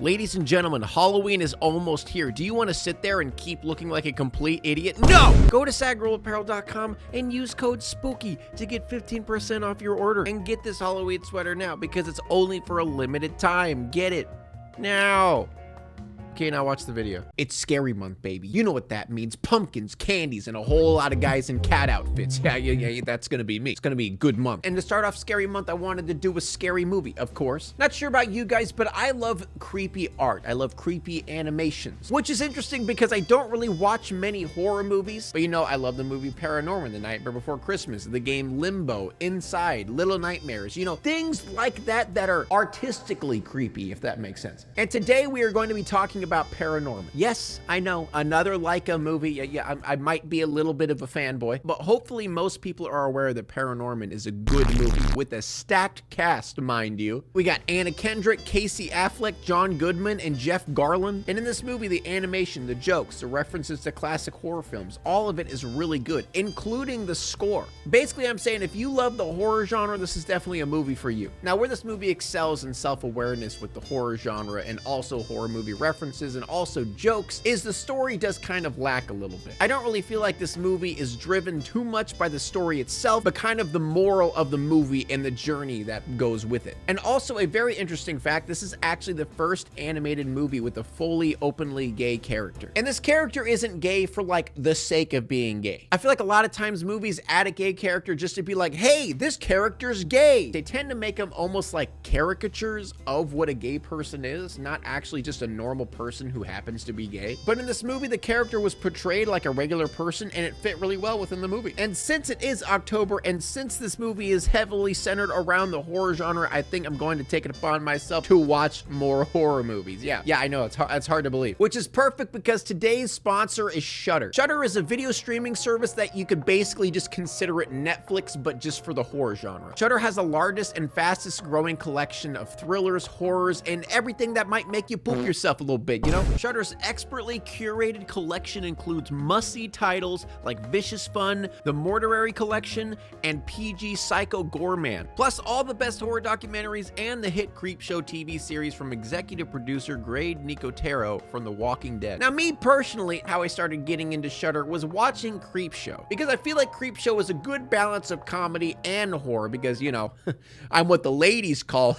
Ladies and gentlemen, Halloween is almost here. Do you want to sit there and keep looking like a complete idiot? No! Go to sagrollapparel.com and use code SPOOKY to get 15% off your order. And get this Halloween sweater now because it's only for a limited time. Get it now. Okay, now watch the video. It's scary month, baby. You know what that means. Pumpkins, candies, and a whole lot of guys in cat outfits. Yeah, that's gonna be me. It's gonna be a good month. And to start off scary month, I wanted to do a scary movie, of course. Not sure about you guys, but I love creepy art. I love creepy animations, which is interesting because I don't really watch many horror movies. But you know, I love the movie Paranorman, The Nightmare Before Christmas, the game Limbo, Inside, Little Nightmares, you know, things like that that are artistically creepy, if that makes sense. And today we are going to be talking about Paranorman. Yes, I know, another Leica movie. Yeah, I might be a little bit of a fanboy, but hopefully most people are aware that Paranorman is a good movie with a stacked cast, mind you. We got Anna Kendrick, Casey Affleck, John Goodman, and Jeff Garlin. And in this movie, the animation, the jokes, the references to classic horror films, all of it is really good, including the score. Basically, I'm saying if you love the horror genre, this is definitely a movie for you. Now, where this movie excels in self-awareness with the horror genre and also horror movie references and also jokes is the story does kind of lack a little bit. I don't really feel like this movie is driven too much by the story itself, but kind of the moral of the movie and the journey that goes with it. And also a very interesting fact, this is actually the first animated movie with a fully openly gay character. And this character isn't gay for like the sake of being gay. I feel like a lot of times movies add a gay character just to be like, hey, this character's gay. They tend to make them almost like caricatures of what a gay person is, not actually just a normal person who happens to be gay. But in this movie, the character was portrayed like a regular person and it fit really well within the movie. And since it is October and since this movie is heavily centered around the horror genre, I think I'm going to take it upon myself to watch more horror movies. Yeah, I know, it's hard to believe. Which is perfect because today's sponsor is Shudder. Shudder is a video streaming service that you could basically just consider it Netflix, but just for the horror genre. Shudder has the largest and fastest growing collection of thrillers, horrors, and everything that might make you poop yourself a little bit, you know? Shudder's expertly curated collection includes must-see titles like Vicious Fun, The Mortuary Collection, and PG Psycho Goreman. Plus all the best horror documentaries and the hit Creepshow TV series from executive producer Greg Nicotero from The Walking Dead. Now me personally, how I started getting into Shudder was watching Creepshow, because I feel like Creepshow is a good balance of comedy and horror because, you know, I'm what the ladies call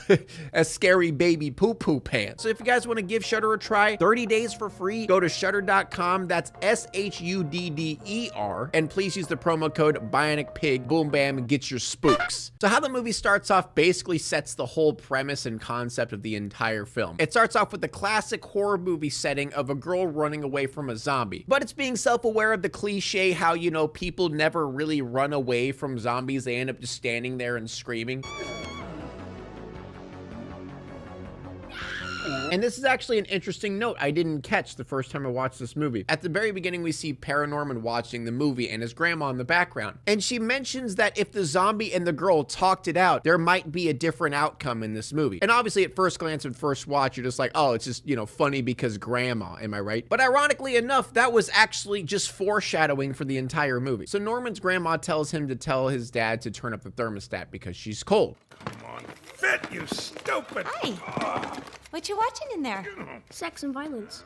a scary baby poo-poo pants. So if you guys want to give Shudder a try, 30 days for free, go to shudder.com, that's SHUDDER, and please use the promo code Bionicpig, boom bam, and get your spooks. So how the movie starts off basically sets the whole premise and concept of the entire film. It starts off with the classic horror movie setting of a girl running away from a zombie, but it's being self-aware of the cliche how, you know, people never really run away from zombies, they end up just standing there and screaming. And this is actually an interesting note I didn't catch the first time I watched this movie. At the very beginning, we see Paranorman watching the movie and his grandma in the background. And she mentions that if the zombie and the girl talked it out, there might be a different outcome in this movie. And obviously at first glance and first watch, you're just like, oh, it's just, you know, funny because grandma, am I right? But ironically enough, that was actually just foreshadowing for the entire movie. So Norman's grandma tells him to tell his dad to turn up the thermostat because she's cold. Come on, fit, you stupid! Hi. What you watching in there? Sex and violence.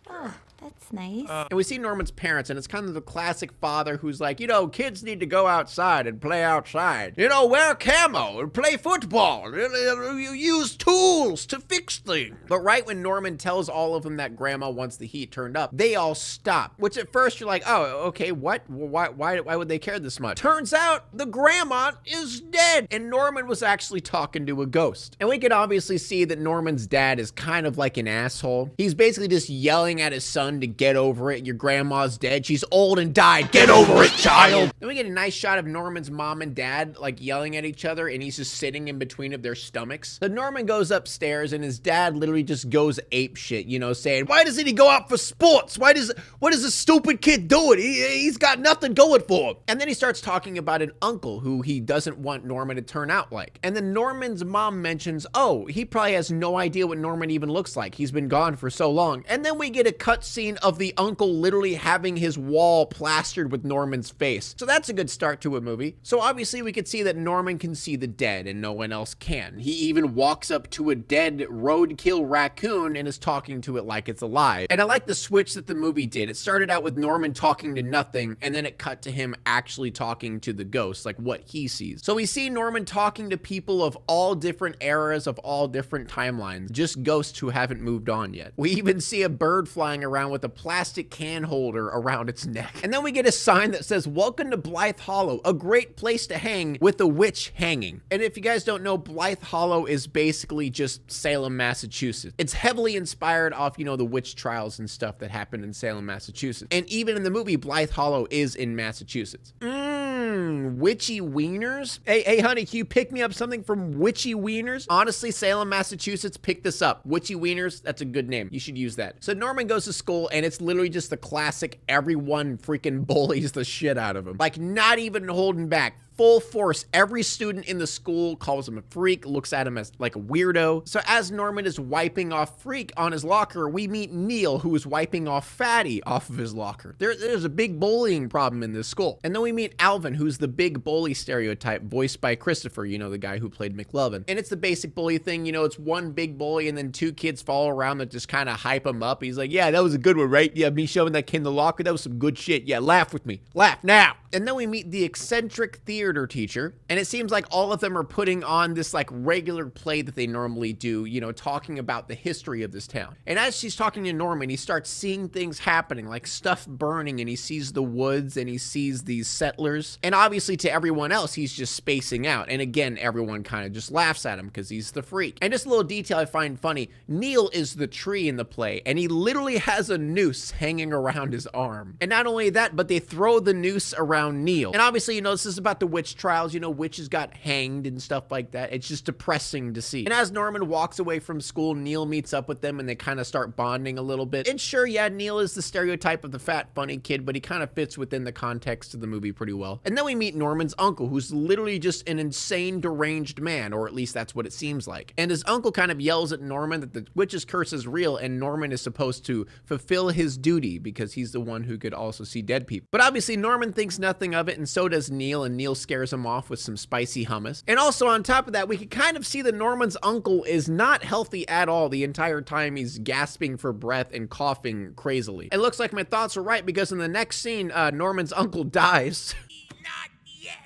Oh, that's nice. And we see Norman's parents, and it's kind of the classic father who's like, you know, kids need to go outside and play outside. You know, wear camo and play football. You use tools to fix things. But right when Norman tells all of them that grandma wants the heat turned up, they all stop. Which at first you're like, oh, okay, what? Why would they care this much? Turns out the grandma is dead, and Norman was actually talking to a ghost. And we can obviously see that Norman's dad is kind of like an asshole. He's basically just yelling at his son to get over it. Your grandma's dead. She's old and died. Get over it, child. Then we get a nice shot of Norman's mom and dad like yelling at each other, and he's just sitting in between of their stomachs. So Norman goes upstairs and his dad literally just goes ape shit, you know, saying, why doesn't he go out for sports? What is this stupid kid doing? He's got nothing going for him. And then he starts talking about an uncle who he doesn't want Norman to turn out like. And then Norman's Norman's mom mentions, oh, he probably has no idea what Norman even looks like. He's been gone for so long. And then we get a cutscene of the uncle literally having his wall plastered with Norman's face. So that's a good start to a movie. So obviously we could see that Norman can see the dead and no one else can. He even walks up to a dead roadkill raccoon and is talking to it like it's alive. And I like the switch that the movie did. It started out with Norman talking to nothing, and then it cut to him actually talking to the ghost, like what he sees. So we see Norman talking to people of all different eras, of all different timelines, just ghosts who haven't moved on yet. We even see a bird flying around with a plastic can holder around its neck. And then we get a sign that says, welcome to Blythe Hollow, a great place to hang with a witch hanging. And if you guys don't know, Blythe Hollow is basically just Salem, Massachusetts. It's heavily inspired off, the witch trials and stuff that happened in Salem, Massachusetts. And even in the movie, Blythe Hollow is in Massachusetts. Witchy Wieners? Hey, honey, can you pick me up something from Witchy Wieners? Honestly, Salem, Massachusetts, pick this up. Witchy Wieners, that's a good name. You should use that. So Norman goes to school, and it's literally just the classic, everyone freaking bullies the shit out of him. Like, not even holding back. Full force. Every student in the school calls him a freak, looks at him as like a weirdo. So as Norman is wiping off Freak on his locker, we meet Neil, who is wiping off Fatty off of his locker. There's a big bullying problem in this school. And then we meet Alvin, who's the big bully stereotype, voiced by Christopher, the guy who played McLovin. And it's the basic bully thing, it's one big bully and then two kids follow around that just kind of hype him up. He's like, yeah, that was a good one, right? Yeah, me shoving that kid in the locker, that was some good shit. Yeah, laugh with me. Laugh now. And then we meet the eccentric theater teacher, and it seems like all of them are putting on this like regular play that they normally do, talking about the history of this town. And as she's talking to Norman, he starts seeing things happening, like stuff burning, and he sees the woods and he sees these settlers. And obviously to everyone else, he's just spacing out. And again, everyone kind of just laughs at him because he's the freak. And just a little detail I find funny, Neil is the tree in the play, and he literally has a noose hanging around his arm. And not only that, but they throw the noose around Neil. And obviously, this is about the witch trials, witches got hanged and stuff like that. It's just depressing to see. And as Norman walks away from school, Neil meets up with them and they kind of start bonding a little bit. And sure, yeah, Neil is the stereotype of the fat, funny kid, but he kind of fits within the context of the movie pretty well. And then we meet Norman's uncle, who's literally just an insane, deranged man, or at least that's what it seems like. And his uncle kind of yells at Norman that the witch's curse is real and Norman is supposed to fulfill his duty because he's the one who could also see dead people. But obviously, Norman thinks nothing of it, and so does Neil, and Neil scares him off with some spicy hummus. And also on top of that, we can kind of see that Norman's uncle is not healthy at all the entire time. He's gasping for breath and coughing crazily. It looks like my thoughts were right because in the next scene, Norman's uncle dies. Not yet.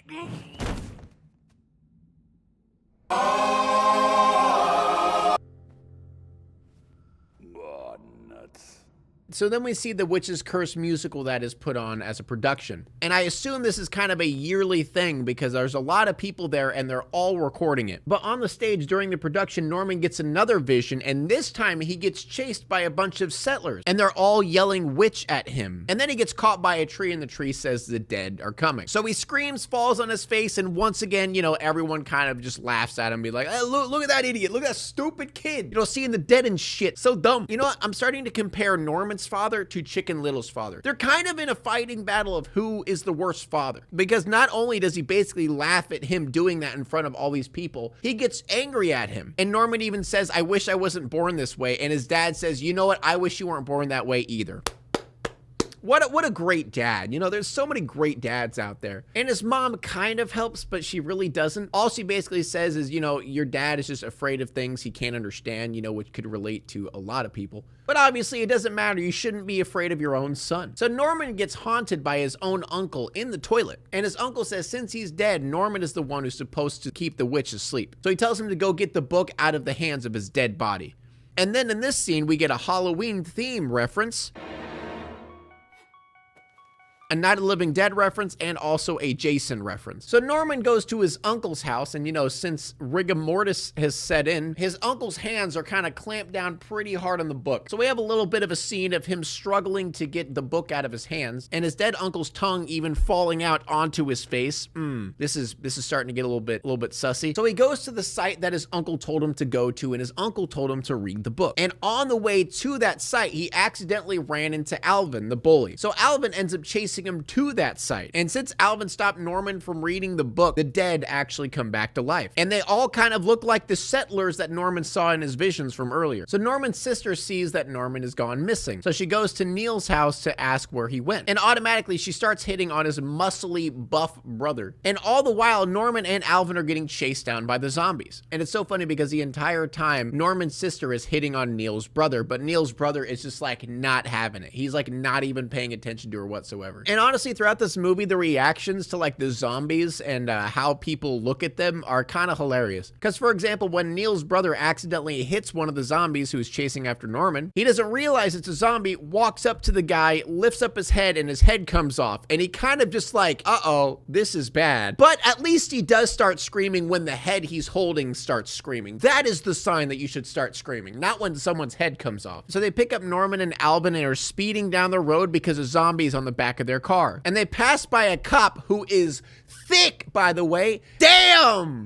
So then we see the Witch's Curse musical that is put on as a production. And I assume this is kind of a yearly thing because there's a lot of people there and they're all recording it. But on the stage during the production, Norman gets another vision, and this time he gets chased by a bunch of settlers and they're all yelling witch at him. And then he gets caught by a tree and the tree says the dead are coming. So he screams, falls on his face, and once again, everyone kind of just laughs at him, be like, hey, look at that idiot. Look at that stupid kid. Seeing the dead and shit. So dumb. You know what? I'm starting to compare Norman's father to Chicken Little's father. They're kind of in a fighting battle of who is the worst father, because not only does he basically laugh at him doing that in front of all these people, he gets angry at him. And Norman even says, I wish I wasn't born this way. And his dad says, you know what? I wish you weren't born that way either. What a great dad. There's so many great dads out there. And his mom kind of helps, but she really doesn't. All she basically says is, your dad is just afraid of things he can't understand, which could relate to a lot of people. But obviously it doesn't matter. You shouldn't be afraid of your own son. So Norman gets haunted by his own uncle in the toilet. And his uncle says since he's dead, Norman is the one who's supposed to keep the witch asleep. So he tells him to go get the book out of the hands of his dead body. And then in this scene, we get a Halloween theme reference, a Night of the Living Dead reference, and also a Jason reference. So Norman goes to his uncle's house, and since rigor mortis has set in, his uncle's hands are kind of clamped down pretty hard on the book. So we have a little bit of a scene of him struggling to get the book out of his hands, and his dead uncle's tongue even falling out onto his face. This is starting to get a little bit sussy. So he goes to the site that his uncle told him to go to, and his uncle told him to read the book. And on the way to that site, he accidentally ran into Alvin, the bully. So Alvin ends up chasing chasing him to that site. And since Alvin stopped Norman from reading the book, the dead actually come back to life. And they all kind of look like the settlers that Norman saw in his visions from earlier. So Norman's sister sees that Norman has gone missing. So she goes to Neil's house to ask where he went. And automatically she starts hitting on his muscly, buff brother. And all the while, Norman and Alvin are getting chased down by the zombies. And it's so funny because the entire time, Norman's sister is hitting on Neil's brother, but Neil's brother is just like not having it. He's like not even paying attention to her whatsoever. And honestly, throughout this movie, the reactions to like the zombies and how people look at them are kind of hilarious. Because for example, when Neil's brother accidentally hits one of the zombies who's chasing after Norman, he doesn't realize it's a zombie, walks up to the guy, lifts up his head, and his head comes off. And he kind of just like, uh-oh, this is bad. But at least he does start screaming when the head he's holding starts screaming. That is the sign that you should start screaming, not when someone's head comes off. So they pick up Norman and Alvin and are speeding down the road because of zombies on the back of their car. And they pass by a cop who is thick, by the way. Damn,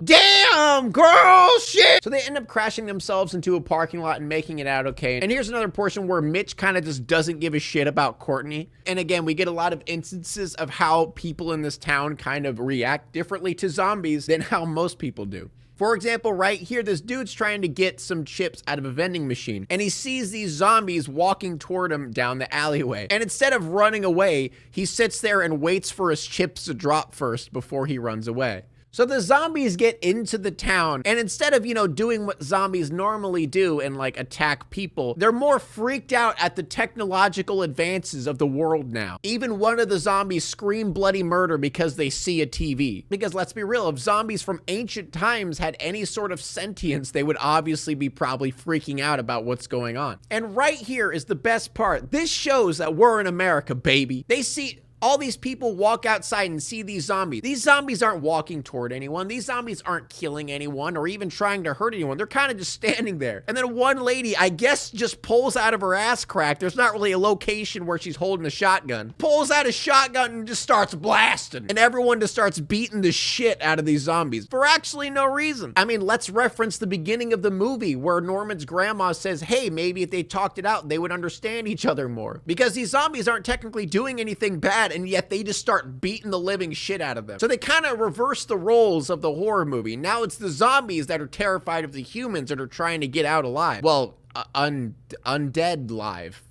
girl, shit. So they end up crashing themselves into a parking lot and making it out okay. And here's another portion where Mitch kind of just doesn't give a shit about Courtney. And again, we get a lot of instances of how people in this town kind of react differently to zombies than how most people do. For example, right here, this dude's trying to get some chips out of a vending machine, and he sees these zombies walking toward him down the alleyway. And instead of running away, he sits there and waits for his chips to drop first before he runs away. So the zombies get into the town, and instead of, doing what zombies normally do and like attack people, they're more freaked out at the technological advances of the world now. Even one of the zombies scream bloody murder because they see a TV. Because let's be real, if zombies from ancient times had any sort of sentience, they would obviously be probably freaking out about what's going on. And right here is the best part. This shows that we're in America, baby. They see all these people walk outside and see these zombies. These zombies aren't walking toward anyone. These zombies aren't killing anyone or even trying to hurt anyone. They're kind of just standing there. And then one lady, I guess, just pulls out of her ass crack. There's not really a location where she's holding a shotgun. Pulls out a shotgun and just starts blasting. And everyone just starts beating the shit out of these zombies for actually no reason. I mean, let's reference the beginning of the movie where Norman's grandma says, hey, maybe if they talked it out, they would understand each other more. Because these zombies aren't technically doing anything bad, and yet they just start beating the living shit out of them. So they kind of reverse the roles of the horror movie. Now it's the zombies that are terrified of the humans that are trying to get out alive. Well, undead live.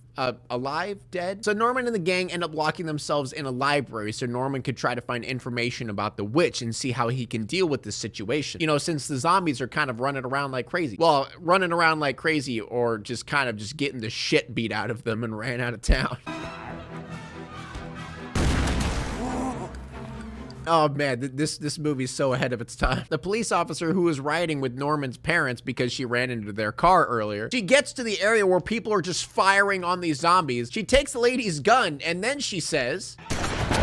Alive? Dead? So Norman and the gang end up locking themselves in a library so Norman could try to find information about the witch and see how he can deal with this situation. Since the zombies are kind of running around like crazy. Well, running around like crazy or just kind of just getting the shit beat out of them and ran out of town. Oh man, this movie's so ahead of its time. The police officer who was riding with Norman's parents because she ran into their car earlier, she gets to the area where people are just firing on these zombies. She takes the lady's gun and then she says,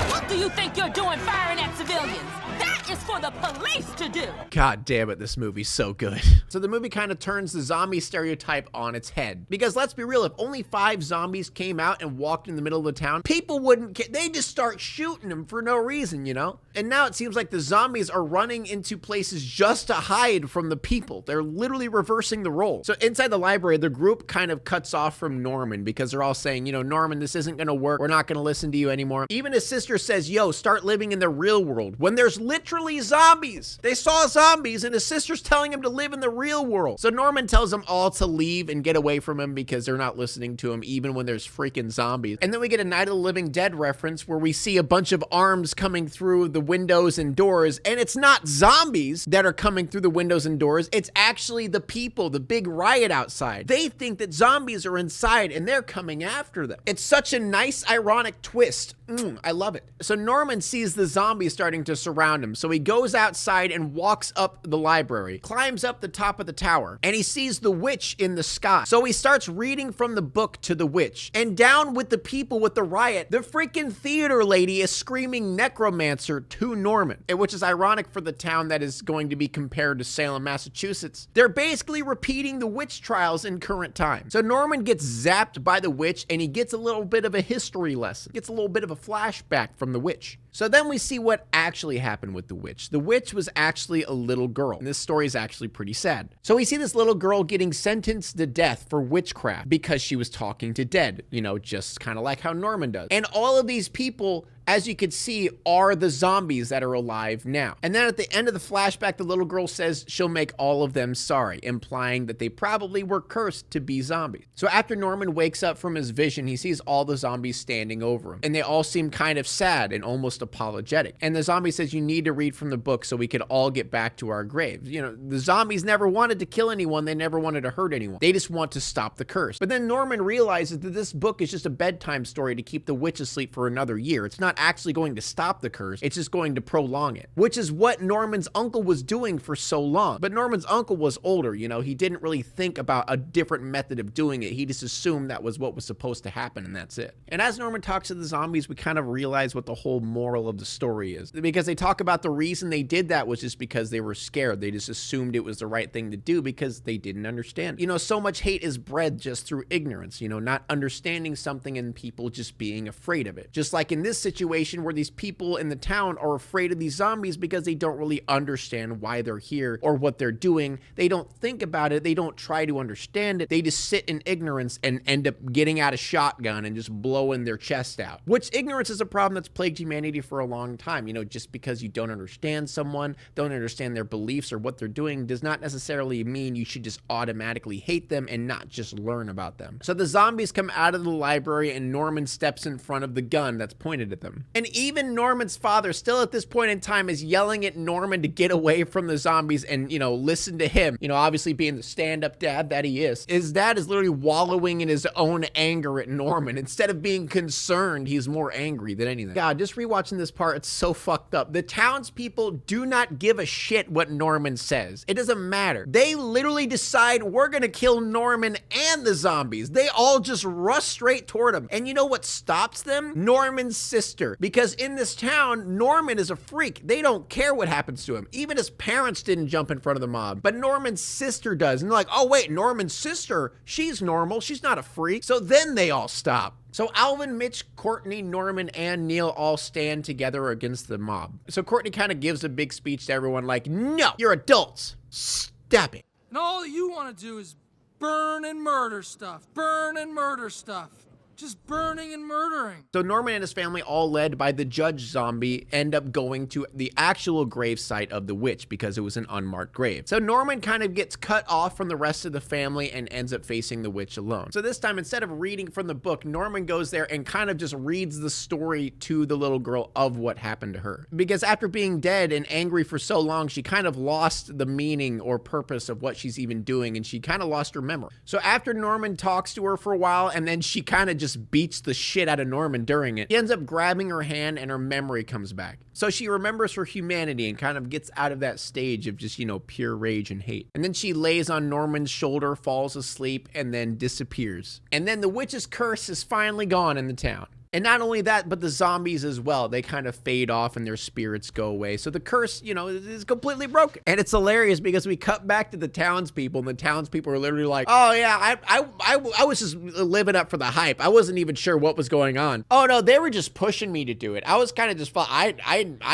What do you think you're doing firing at civilians? That is for the police to do. God damn it, this movie's so good. So the movie kind of turns the zombie stereotype on its head. Because let's be real, if only 5 zombies came out and walked in the middle of the town, people wouldn't care. They just start shooting them for no reason, And now it seems like the zombies are running into places just to hide from the people. They're literally reversing the role. So inside the library, the group kind of cuts off from Norman because they're all saying, Norman, this isn't gonna work. We're not gonna listen to you anymore. Even his sister says, yo, start living in the real world. When there's literally zombies. They saw zombies and his sister's telling him to live in the real world. So Norman tells them all to leave and get away from him because they're not listening to him even when there's freaking zombies. And then we get a Night of the Living Dead reference where we see a bunch of arms coming through the windows and doors, and it's not zombies that are coming through the windows and doors. It's actually the people, the big riot outside. They think that zombies are inside and they're coming after them. It's such a nice ironic twist. I love it. So Norman sees the zombies starting to surround him. So he goes outside and walks up the library, climbs up the top of the tower, and he sees the witch in the sky. So he starts reading from the book to the witch. And down with the people with the riot, the freaking theater lady is screaming necromancer to Norman, which is ironic for the town that is going to be compared to Salem, Massachusetts. They're basically repeating the witch trials in current time. So Norman gets zapped by the witch and he gets a little bit of a history lesson. Gets a little bit of a flashback from the witch. So then we see what actually happened with the witch. The witch was actually a little girl. And this story is actually pretty sad. So we see this little girl getting sentenced to death for witchcraft because she was talking to dead, just kind of like how Norman does. And all of these people as you can see, are the zombies that are alive now. And then at the end of the flashback, the little girl says she'll make all of them sorry, implying that they probably were cursed to be zombies. So after Norman wakes up from his vision, he sees all the zombies standing over him, and they all seem kind of sad and almost apologetic. And the zombie says, you need to read from the book so we could all get back to our graves. You know, the zombies never wanted to kill anyone. They never wanted to hurt anyone. They just want to stop the curse. But then Norman realizes that this book is just a bedtime story to keep the witch asleep for another year. It's not actually going to stop the curse. It's just going to prolong it, which is what Norman's uncle was doing for so long. But Norman's uncle was older, you know, he didn't really think about a different method of doing it. He just assumed that was what was supposed to happen, and that's it. And as Norman talks to the zombies, we kind of realize what the whole moral of the story is, because they talk about the reason they did that was just because they were scared. They just assumed it was the right thing to do because they didn't understand. You know, so much hate is bred just through ignorance, you know, not understanding something and people just being afraid of it. Just like in this situation where these people in the town are afraid of these zombies because they don't really understand why they're here or what they're doing. They don't think about it. They don't try to understand it. They just sit in ignorance and end up getting out a shotgun and just blowing their chest out. Which ignorance is a problem that's plagued humanity for a long time. You know, just because you don't understand someone, don't understand their beliefs or what they're doing does not necessarily mean you should just automatically hate them and not just learn about them. So the zombies come out of the library and Norman steps in front of the gun that's pointed at them. And even Norman's father, still at this point in time, is yelling at Norman to get away from the zombies and, you know, listen to him. You know, obviously being the stand-up dad that he is. His dad is literally wallowing in his own anger at Norman. Instead of being concerned, he's more angry than anything. God, just rewatching this part, it's so fucked up. The townspeople do not give a shit what Norman says. It doesn't matter. They literally decide we're gonna kill Norman and the zombies. They all just rush straight toward him. And you know what stops them? Norman's sister. Because in this town, Norman is a freak. They don't care what happens to him. Even his parents didn't jump in front of the mob. But Norman's sister does. And they're like, oh wait, Norman's sister, she's normal. She's not a freak. So then they all stop. So Alvin, Mitch, Courtney, Norman, and Neil all stand together against the mob. So Courtney kind of gives a big speech to everyone like, no, you're adults. Stop it. And all that you want to do is burn and murder stuff. Burn and murder stuff. Just burning and murdering. So Norman and his family, all led by the judge zombie, end up going to the actual grave site of the witch because it was an unmarked grave. So Norman kind of gets cut off from the rest of the family and ends up facing the witch alone. So this time, instead of reading from the book, Norman goes there and kind of just reads the story to the little girl of what happened to her. Because after being dead and angry for so long, she kind of lost the meaning or purpose of what she's even doing, and she kind of lost her memory. So after Norman talks to her for a while, and then she kind of just beats the shit out of Norman during it, he ends up grabbing her hand and her memory comes back. So she remembers her humanity and kind of gets out of that stage of just, you know, pure rage and hate. And then she lays on Norman's shoulder, falls asleep, and then disappears. And then the witch's curse is finally gone in the town. And not only that, but the zombies as well. They kind of fade off and their spirits go away. So the curse, you know, is completely broken. And it's hilarious because we cut back to the townspeople, and the townspeople are literally like, oh yeah, I was just living up for the hype. I wasn't even sure what was going on. Oh no, they were just pushing me to do it. I was kind of just, I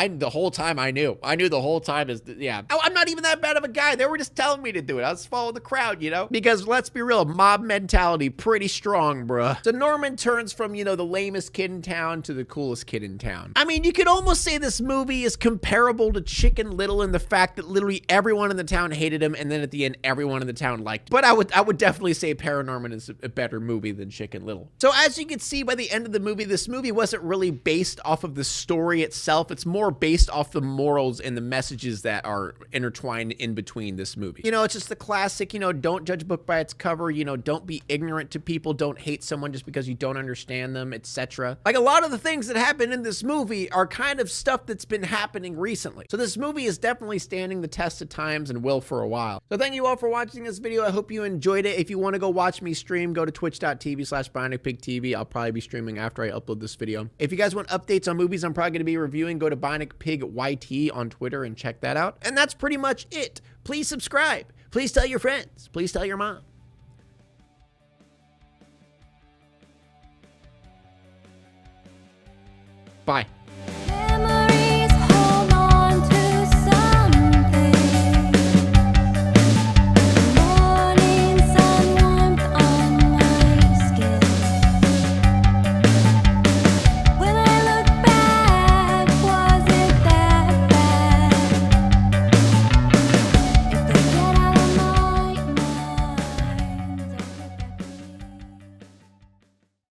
the whole time I knew the whole time is, yeah. I'm not even that bad of a guy. They were just telling me to do it. I was following the crowd, you know? Because let's be real, mob mentality, pretty strong, bruh. So Norman turns from, you know, the lamest kid in town to the coolest kid in town. I mean, you could almost say this movie is comparable to Chicken Little in the fact that literally everyone in the town hated him, and then at the end, everyone in the town liked him. But I would definitely say Paranorman is a better movie than Chicken Little. So as you can see by the end of the movie, this movie wasn't really based off of the story itself. It's more based off the morals and the messages that are intertwined in between this movie. You know, it's just the classic, you know, don't judge a book by its cover, you know, don't be ignorant to people, don't hate someone just because you don't understand them, etc. Like a lot of the things that happen in this movie are kind of stuff that's been happening recently. So this movie is definitely standing the test of times and will for a while. So thank you all for watching this video. I hope you enjoyed it. If you want to go watch me stream, go to twitch.tv/Bionicpig. I'll probably be streaming after I upload this video. If you guys want updates on movies I'm probably going to be reviewing, go to Bionicpig YT on Twitter and check that out. And that's pretty much it. Please subscribe. Please tell your friends. Please tell your mom. Bye.